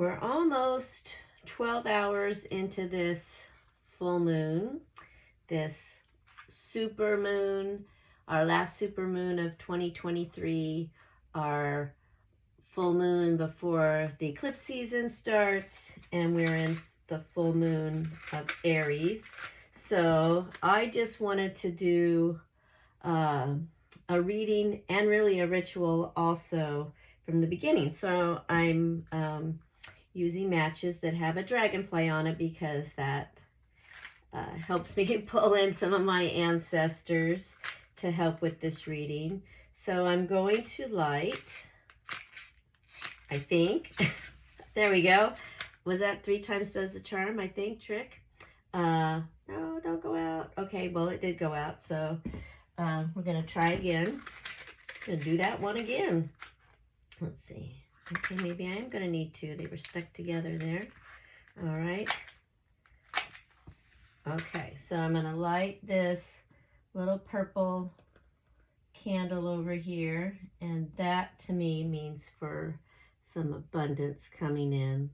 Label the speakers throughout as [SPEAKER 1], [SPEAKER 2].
[SPEAKER 1] We're almost 12 hours into this full moon, this super moon, our last super moon of 2023, our full moon before the eclipse season starts, and we're in the full moon of Aries. So I just wanted to do a reading and really a ritual also from the beginning. So I'm using matches that have a dragonfly on it because that helps me pull in some of my ancestors to help with this reading. So I'm going to light, I think. There we go. Was that 3 times does the charm, I think, trick? No, don't go out. Okay, well, it did go out. So we're going to try again. Going to do that one again. Let's see. Okay, maybe I am going to need 2. They were stuck together there. All right. Okay, so I'm going to light this little purple candle over here, and that to me means for some abundance coming in,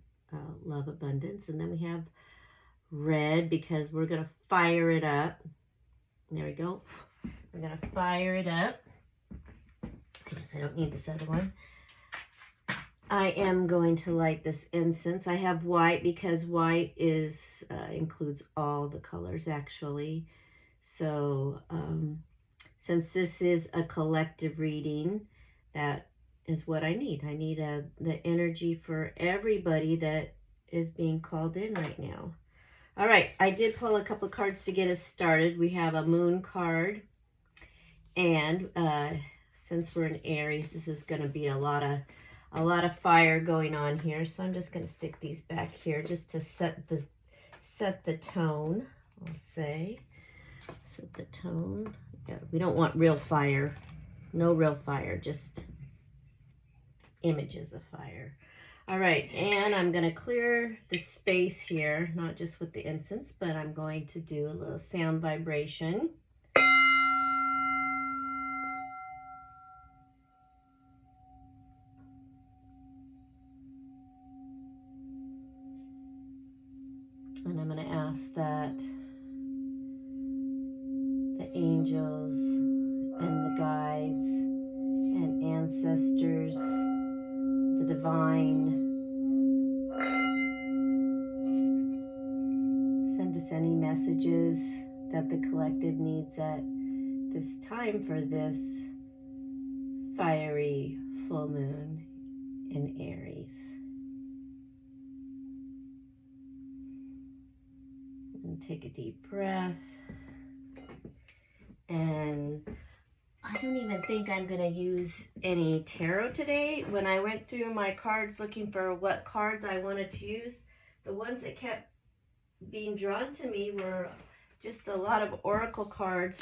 [SPEAKER 1] love abundance. And then we have red because we're going to fire it up. There we go. We're going to fire it up. I guess I don't need this other one. I am going to light this incense. I have white because white is includes all the colors actually. So since this is a collective reading, that is what I need. I need the energy for everybody that is being called in right now. All right, I did pull a couple of cards to get us started. We have a moon card, and since we're in Aries, this is going to be a lot of fire going on here. So I'm just going to stick these back here just to set the tone. I'll say set the tone. Yeah, we don't want real fire. No real fire, just images of fire. All right, and I'm going to clear the space here, not just with the incense, but I'm going to do a little sound vibration. And I'm going to ask that the angels and the guides and ancestors, the divine, send us any messages that the collective needs at this time for this fiery full moon in Aries. And take a deep breath. And I don't even think I'm going to use any tarot today. When I went through my cards looking for what cards I wanted to use, the ones that kept being drawn to me were just a lot of oracle cards,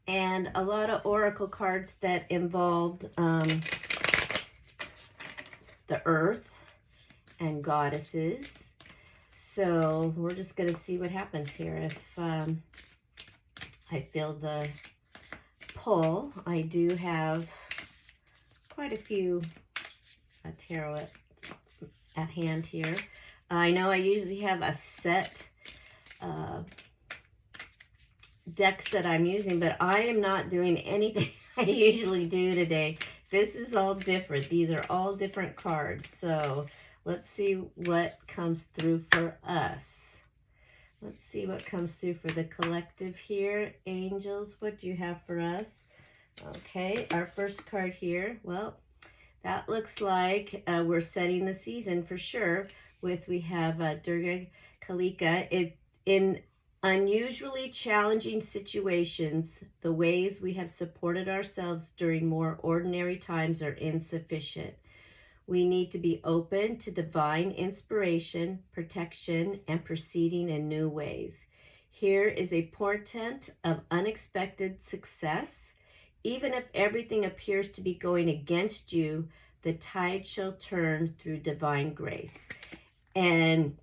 [SPEAKER 1] and a lot of oracle cards that involved the earth and goddesses. So we're just going to see what happens here. If I feel the pull, I do have quite a few tarot at hand here. I know I usually have a set decks that I'm using, but I am not doing anything I usually do today. This is all different. These are all different cards. So let's see what comes through for us. Let's see what comes through for the collective here. Angels, what do you have for us? Okay, our first card here. Well, that looks like we're setting the season for sure. We have Durga Kalika. In unusually challenging situations, the ways we have supported ourselves during more ordinary times are insufficient. We need to be open to divine inspiration, protection, and proceeding in new ways. Here is a portent of unexpected success. Even if everything appears to be going against you, the tide shall turn through divine grace. And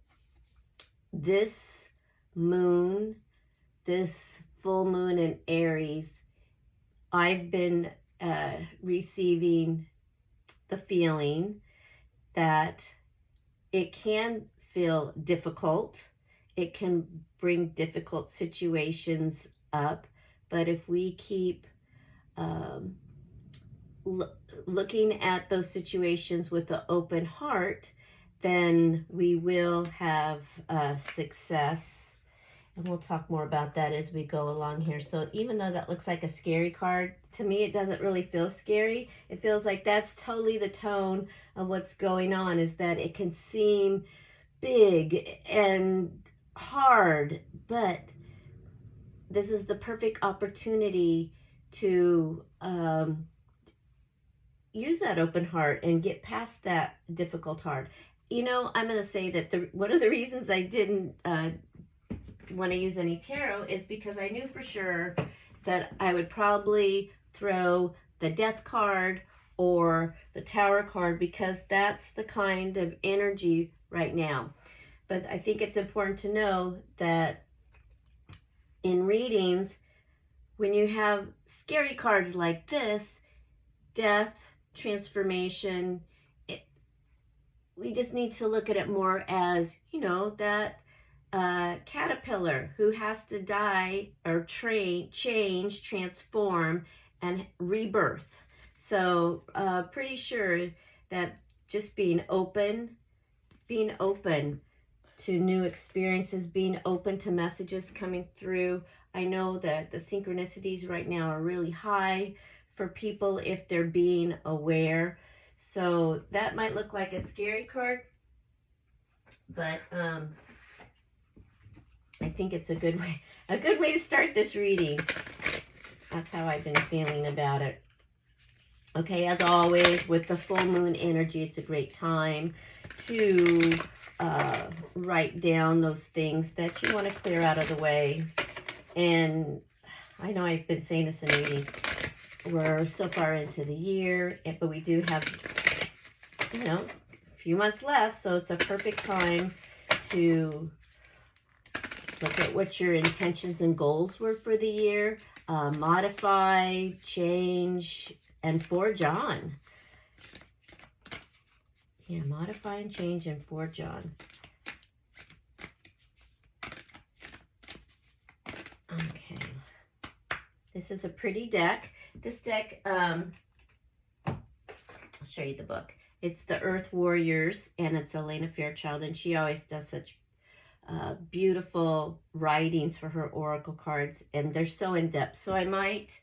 [SPEAKER 1] this moon, this full moon in Aries, I've been receiving the feeling that it can feel difficult. It can bring difficult situations up. But if we keep um, looking at those situations with an open heart, then we will have success. And we'll talk more about that as we go along here. So even though that looks like a scary card, to me it doesn't really feel scary. It feels like that's totally the tone of what's going on, is that it can seem big and hard, but this is the perfect opportunity to use that open heart and get past that difficult heart. You know, I'm going to say that one of the reasons I didn't want to use any tarot is because I knew for sure that I would probably throw the death card or the tower card, because that's the kind of energy right now. But I think it's important to know that in readings, when you have scary cards like this, death, transformation, we just need to look at it more as, you know, that caterpillar who has to die or change, transform, and rebirth. So pretty sure that just being open to new experiences, being open to messages coming through. I know that the synchronicities right now are really high for people if they're being aware. So that might look like a scary card, but I think it's a good way to start this reading. That's how I've been feeling about it. Okay, as always, with the full moon energy, it's a great time to write down those things that you want to clear out of the way. And I know I've been saying this in readings. We're so far into the year, but we do have, you know, a few months left, so it's a perfect time to look at what your intentions and goals were for the year, modify, change, and forge on. Yeah, modify and change and forge on. Okay. This is a pretty deck. This deck, I'll show you the book. It's the Earth Warriors, and it's Elena Fairchild, and she always does such beautiful writings for her oracle cards, and they're so in-depth. So I might,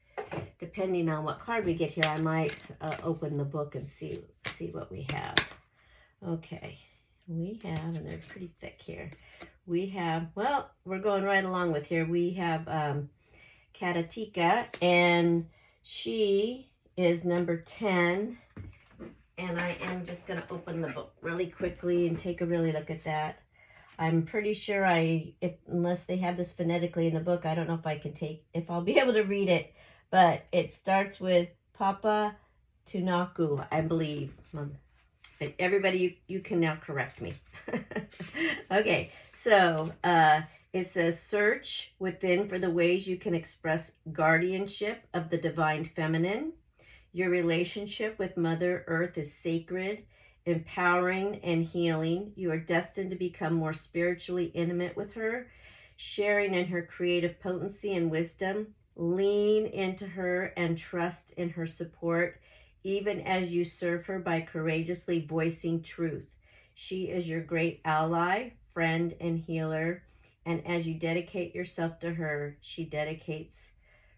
[SPEAKER 1] depending on what card we get here, I might open the book and see what we have. Okay, we have, and they're pretty thick here. We have, well, we're going right along with here. We have Katatika, and she is number 10. And I am just going to open the book really quickly and take a really look at that. I'm pretty sure unless they have this phonetically in the book, I don't know if I'll be able to read it. But it starts with Papa Tunaku, I believe. But everybody, you can now correct me. Okay, so it says, search within for the ways you can express guardianship of the divine feminine. Your relationship with Mother Earth is sacred, empowering, and healing. You are destined to become more spiritually intimate with her, sharing in her creative potency and wisdom. Lean into her and trust in her support, even as you serve her by courageously voicing truth. She is your great ally, friend, and healer. And as you dedicate yourself to her, she dedicates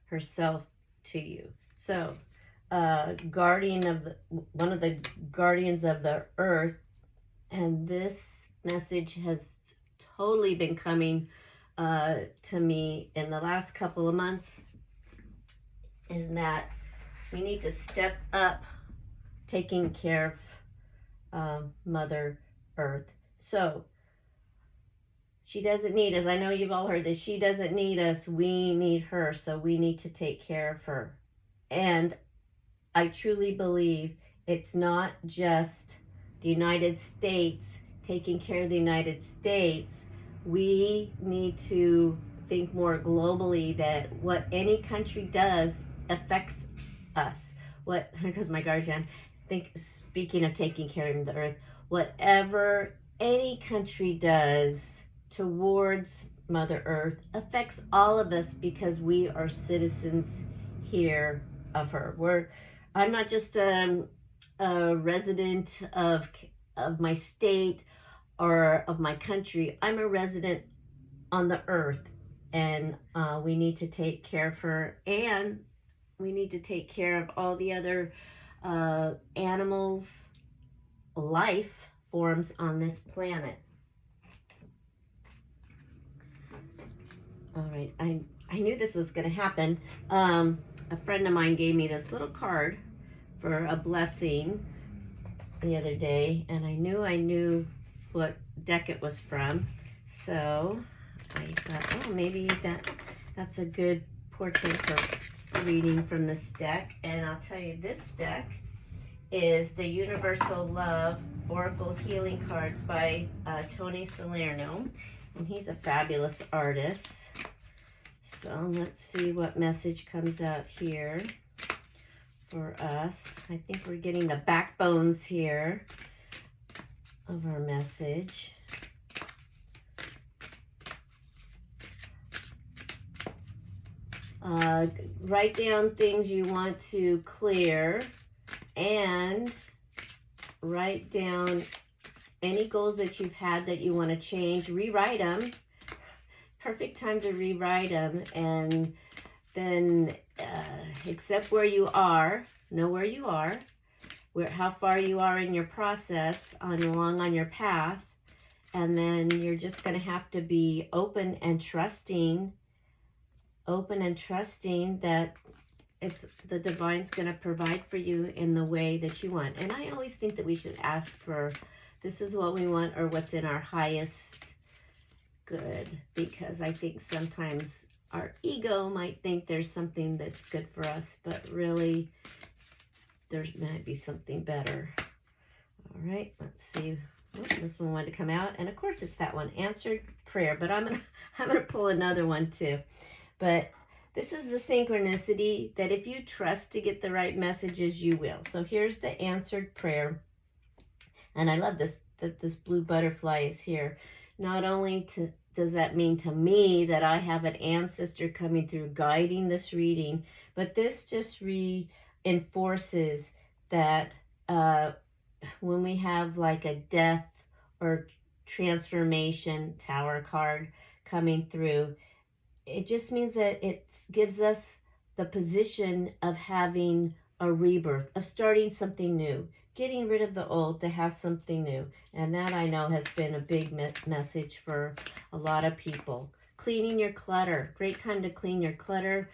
[SPEAKER 1] herself to you. So, one of the guardians of the earth, and this message has totally been coming to me in the last couple of months, is that we need to step up taking care of Mother Earth. So she doesn't need us. I know you've all heard this. She doesn't need us. We need her. So we need to take care of her. And I truly believe it's not just the United States taking care of the United States. We need to think more globally that what any country does affects us. Because my guardian, speaking of taking care of the earth, whatever any country does towards Mother Earth affects all of us because we are citizens here of her. I'm not just a resident of my state or of my country. I'm a resident on the earth, and we need to take care of her, and we need to take care of all the other animals, life forms on this planet. All right, I knew this was going to happen. A friend of mine gave me this little card for a blessing the other day, and I knew what deck it was from. So I thought, oh, maybe that's a good portent for reading from this deck. And I'll tell you, this deck is the Universal Love Oracle Healing Cards by Tony Salerno, and he's a fabulous artist. So let's see what message comes out here for us. I think we're getting the backbones here of our message. Write down things you want to clear, and write down any goals that you've had that you want to change. Rewrite them. Perfect time to rewrite them, and then accept where you are, know where you are, how far you are in your process, along on your path, and then you're just going to have to be open and trusting that the divine's going to provide for you in the way that you want. And I always think that we should ask for, this is what we want, or what's in our highest good, because I think sometimes our ego might think there's something that's good for us, but really there might be something better. All right, let's see. Oh, this one wanted to come out, and of course it's that one, answered prayer, but I'm gonna pull another one too. But this is the synchronicity that if you trust to get the right messages, you will. So here's the answered prayer. And I love this, that this blue butterfly is here. Not only does that mean to me that I have an ancestor coming through guiding this reading, but this just reinforces that when we have like a death or transformation tower card coming through, it just means that it gives us the position of having a rebirth, of starting something new, getting rid of the old to have something new. And that, I know, has been a big message for a lot of people. Cleaning your clutter. Great time to clean your clutter.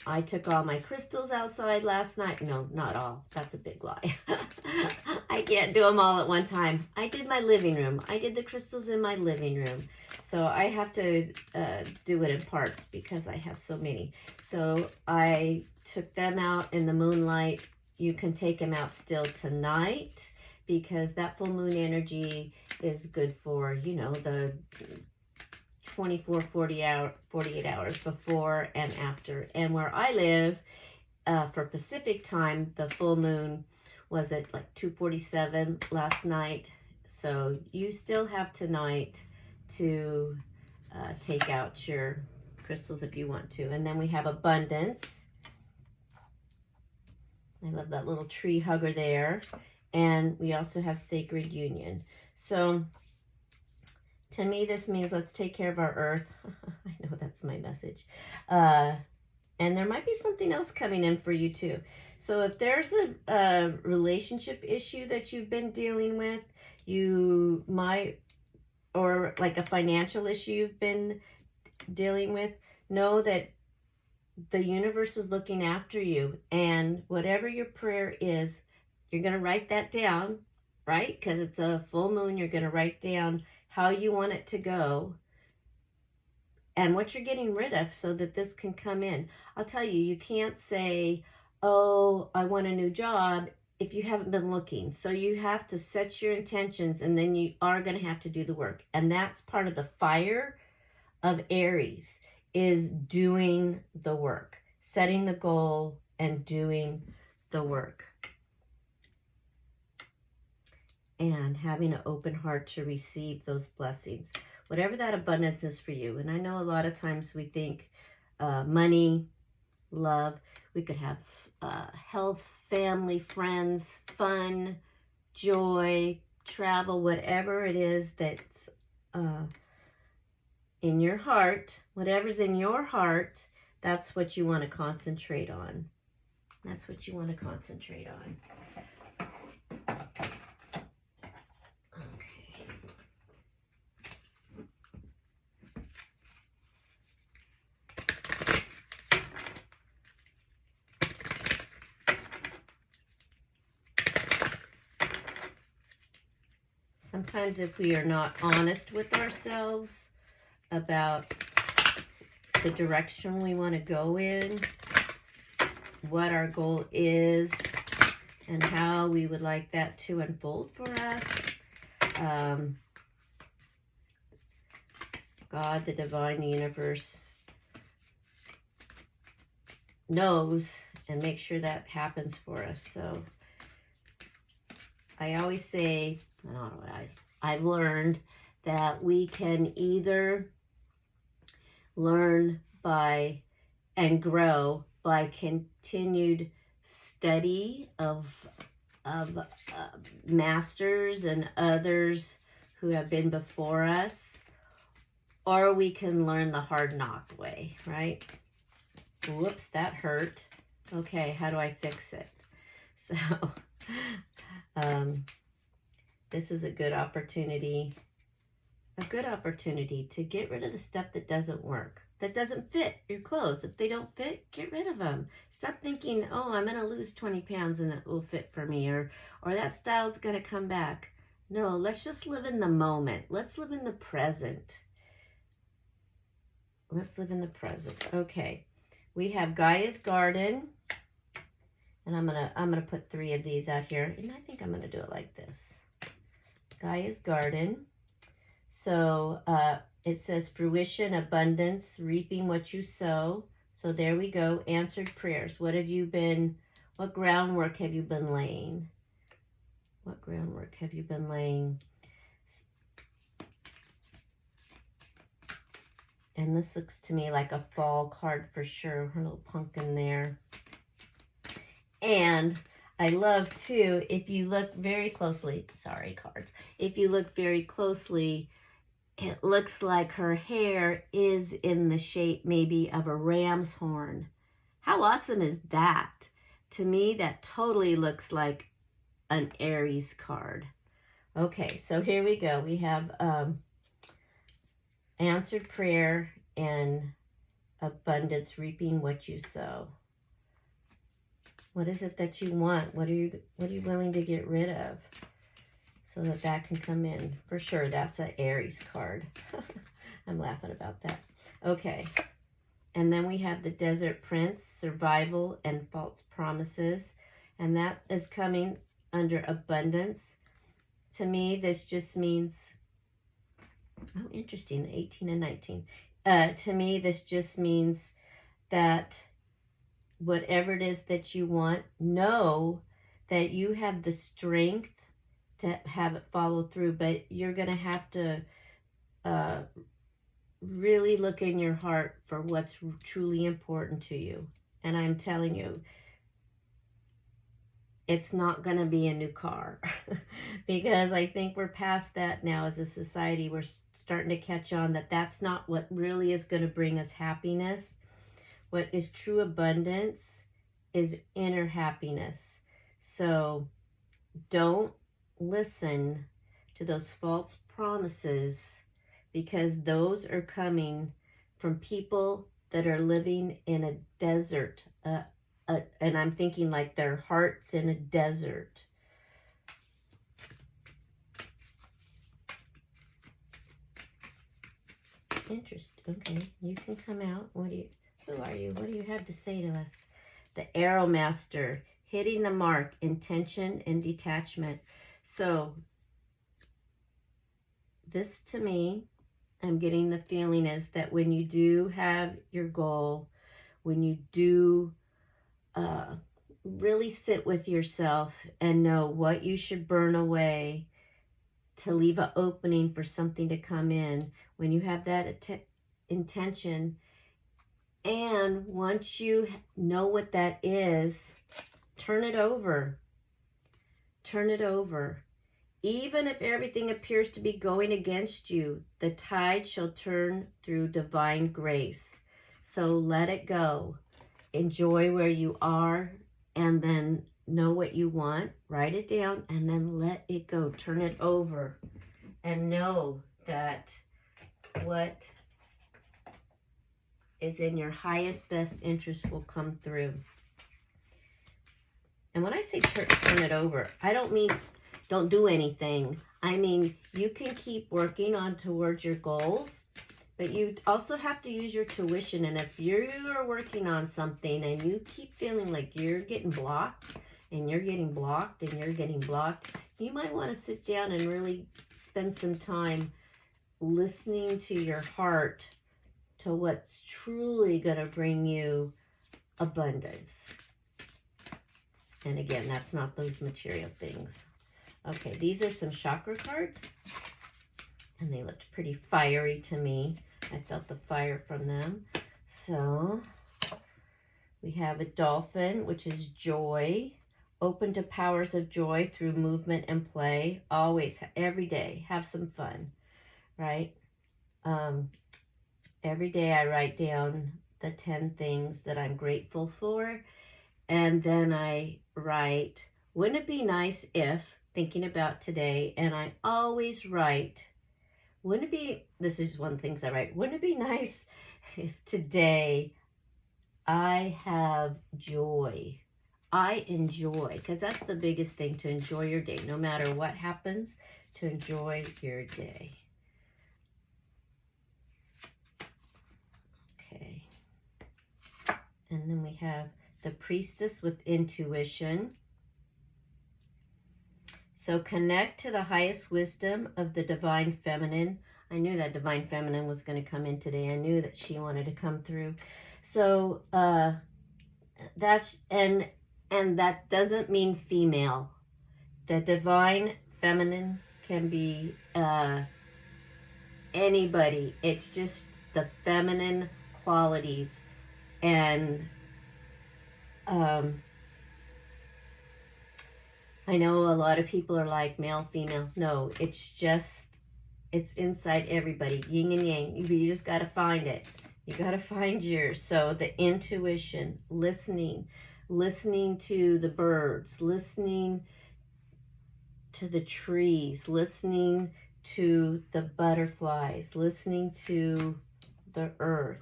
[SPEAKER 1] I took all my crystals outside last night. No, not all. That's a big lie. I can't do them all at one time. I did my living room. I did the crystals in my living room. So I have to do it in parts because I have so many. So I took them out in the moonlight. You can take them out still tonight because that full moon energy is good for, you know, the 48 hours before and after. And where I live, for Pacific time, the full moon was at like 2:47 last night. So you still have tonight to take out your crystals if you want to. And then we have abundance. I love that little tree hugger there. And we also have sacred union. So to me, this means let's take care of our earth. I know that's my message. And there might be something else coming in for you too. So if there's a relationship issue that you've been dealing with, you might, or like a financial issue you've been dealing with, know that the universe is looking after you. And whatever your prayer is, you're going to write that down, right? Because it's a full moon. You're going to write down how you want it to go and what you're getting rid of so that this can come in. I'll tell you, you can't say, oh, I want a new job if you haven't been looking. So you have to set your intentions, and then you are going to have to do the work. And that's part of the fire of Aries, is doing the work, setting the goal and doing the work. and having an open heart to receive those blessings, whatever that abundance is for you. And I know a lot of times we think money, love, we could have health, family, friends, fun, joy, travel, whatever it is that's in your heart, whatever's in your heart, that's what you want to concentrate on. That's what you want to concentrate on. Okay. Sometimes if we are not honest with ourselves about the direction we want to go in, what our goal is, and how we would like that to unfold for us, God, the divine, the universe knows and make sure that happens for us. So I always say, I don't know, I've learned that we can either learn by and grow by continued study of masters and others who have been before us, or we can learn the hard knock way, right? Whoops, that hurt. Okay, how do I fix it? So this is a good opportunity to get rid of the stuff that doesn't work, that doesn't fit your clothes. If they don't fit, get rid of them. Stop thinking, oh, I'm going to lose 20 pounds and that will fit for me, or that style's going to come back. No, let's just live in the moment. Let's live in the present. Let's live in the present. Okay, we have Gaia's Garden, and I'm gonna put 3 of these out here, and I think I'm gonna do it like this. Gaia's Garden. So it says fruition, abundance, reaping what you sow. So there we go. Answered prayers. What groundwork have you been laying? What groundwork have you been laying? And this looks to me like a fall card for sure. Her little pumpkin there. And I love too, if you look very closely, sorry cards, if you look very closely, it looks like her hair is in the shape maybe of a ram's horn. How awesome is that? To me, that totally looks like an Aries card. Okay, so here we go. We have answered prayer and abundance, reaping what you sow. What is it that you want? What are you willing to get rid of so that can come in? For sure, that's an Aries card. I'm laughing about that. Okay. And then we have the Desert Prince, survival and false promises. And that is coming under abundance. To me, this just means, oh, interesting, the 18 and 19. To me, this just means that whatever it is that you want, know that you have the strength to have it follow through, but you're going to have to really look in your heart for what's truly important to you. And I'm telling you, it's not going to be a new car because I think we're past that now as a society. We're starting to catch on that that's not what really is going to bring us happiness. What is true abundance is inner happiness. So don't listen to those false promises, because those are coming from people that are living in a desert. And I'm thinking like their heart's in a desert. Interesting. Okay, you can come out. Who are you? What do you have to say to us? The Arrow Master, hitting the mark, intention and detachment. So this to me, I'm getting the feeling is that when you do have your goal, when you do really sit with yourself and know what you should burn away to leave an opening for something to come in. When you have that intention, and once you know what that is, turn it over. Turn it over. Even if everything appears to be going against you, the tide shall turn through divine grace. So let it go. Enjoy where you are, and then know what you want. Write it down, and then let it go. Turn it over. And know that what is in your highest, best interest will come through. And when I say turn it over, I don't mean don't do anything. I mean, you can keep working on towards your goals, but you also have to use your tuition. And if you are working on something and you keep feeling like you're getting blocked and you're getting blocked and you're getting blocked, you might want to sit down and really spend some time listening to your heart, to what's truly going to bring you abundance. And again, that's not those material things. Okay, these are some chakra cards, and they looked pretty fiery to me. I felt the fire from them. So we have a dolphin, which is joy, open to powers of joy through movement and play. Always, every day, have some fun, right? Every day I write down the 10 things that I'm grateful for, and then I write, wouldn't it be nice if, thinking about today, and I always write, wouldn't it be, this is one of the things I write, wouldn't it be nice if today I have joy? I enjoy, because that's the biggest thing, to enjoy your day, no matter what happens, to enjoy your day. Okay. And then we have the priestess with intuition. So connect to the highest wisdom of the divine feminine. I knew that divine feminine was going to come in today. I knew that she wanted to come through. So that's, and that doesn't mean female. The divine feminine can be anybody. It's just the feminine qualities. And I know a lot of people are like male, female. No, it's just, it's inside everybody, yin and yang. You just got to find it. You got to find yours. So the intuition, listening to the birds, listening to the trees, listening to the butterflies, listening to the earth.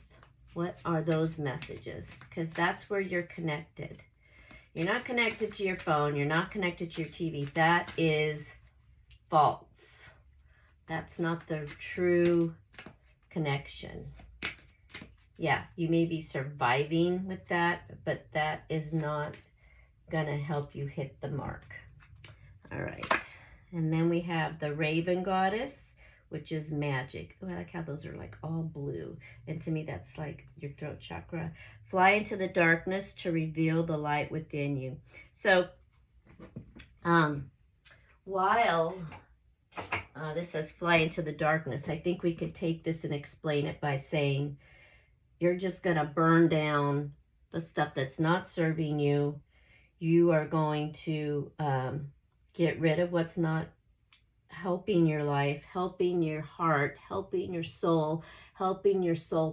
[SPEAKER 1] What are those messages? Because that's where you're connected. You're not connected to your phone. You're not connected to your TV. That is false. That's not the true connection. Yeah, you may be surviving with that, but that is not going to help you hit the mark. All right. And then we have the Raven Goddess, which is magic. Oh, I like how those are like all blue. And to me, that's like your throat chakra. Fly into the darkness to reveal the light within you. So, while this says fly into the darkness, I think we could take this and explain it by saying, you're just going to burn down the stuff that's not serving you. You are going to get rid of what's not helping your life, helping your heart, helping your soul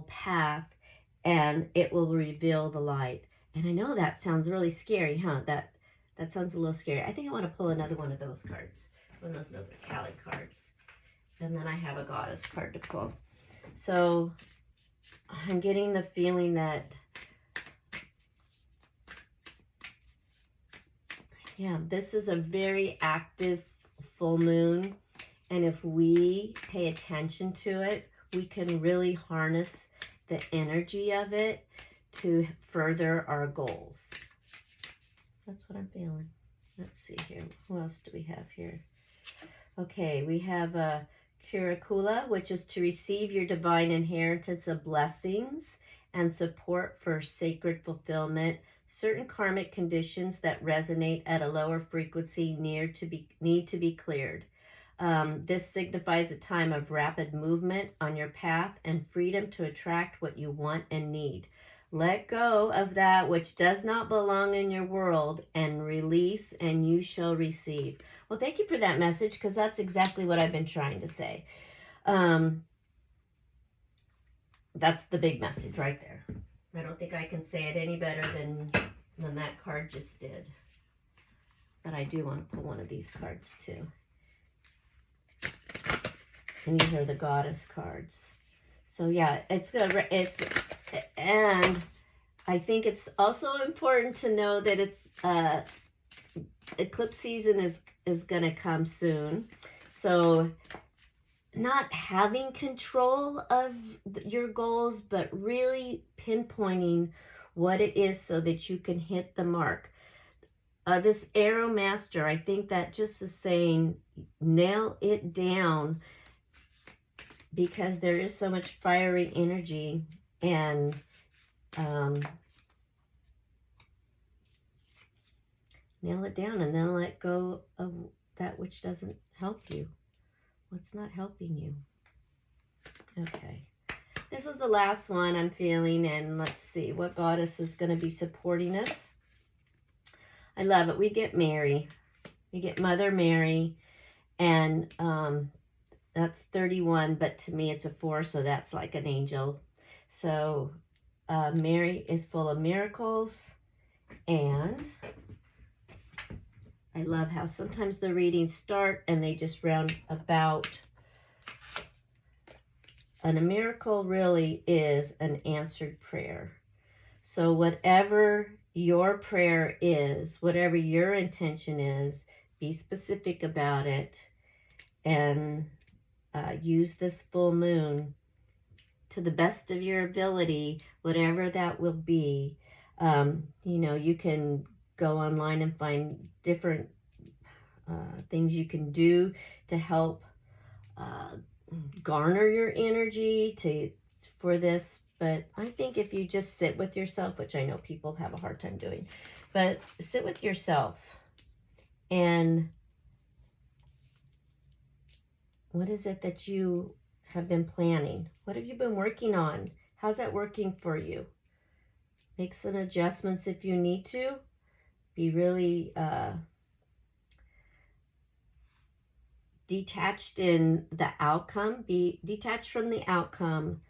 [SPEAKER 1] path, and it will reveal the light. And I know that sounds really scary, huh? That sounds a little scary. I think I want to pull another one of those cards, one of those other Cali cards. And then I have a goddess card to pull. So I'm getting the feeling that, yeah, this is a very active full moon, and if we pay attention to it, we can really harness the energy of it to further our goals. That's what I'm feeling. Let's see here. Who else do we have here? Okay, we have a curricula, which is to receive your divine inheritance of blessings and support for sacred fulfillment. Certain karmic conditions that resonate at a lower frequency need to be cleared. This signifies a time of rapid movement on your path and freedom to attract what you want and need. Let go of that which does not belong in your world and release, and you shall receive. Well, thank you for that message, because that's exactly what I've been trying to say. That's the big message right there. I don't think I can say it any better than that card just did. But I do want to pull one of these cards too. And these are the goddess cards. So yeah, and I think it's also important to know that it's eclipse season is going to come soon. So not having control of your goals, but really pinpointing what it is so that you can hit the mark. This Arrow Master, I think that just is saying nail it down, because there is so much fiery energy, and nail it down, and then let go of that which doesn't help you. What's not helping you? Okay. This was the last one I'm feeling, and let's see what goddess is going to be supporting us. I love it. We get Mary. We get Mother Mary, and that's 31, but to me it's a 4, so that's like an angel. So Mary is full of miracles, and I love how sometimes the readings start and they just round about. And a miracle really is an answered prayer. So whatever your prayer is, whatever your intention is, be specific about it, and use this full moon to the best of your ability, whatever that will be. You can go online and find different things you can do to help garner your energy for this. But I think if you just sit with yourself, which I know people have a hard time doing, but sit with yourself and what is it that you have been planning? What have you been working on? How's that working for you? Make some adjustments if you need to. Be really detached in the outcome. Be detached from the outcome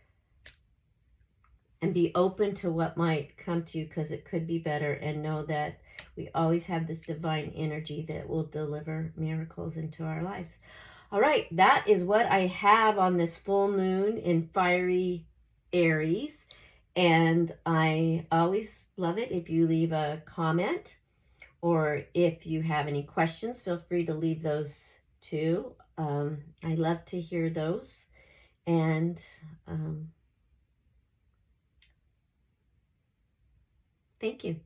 [SPEAKER 1] and be open to what might come to you, because it could be better, and know that we always have this divine energy that will deliver miracles into our lives. All right, that is what I have on this full moon in fiery Aries, and I always love it if you leave a comment, or if you have any questions, feel free to leave those too. I love to hear those, and thank you.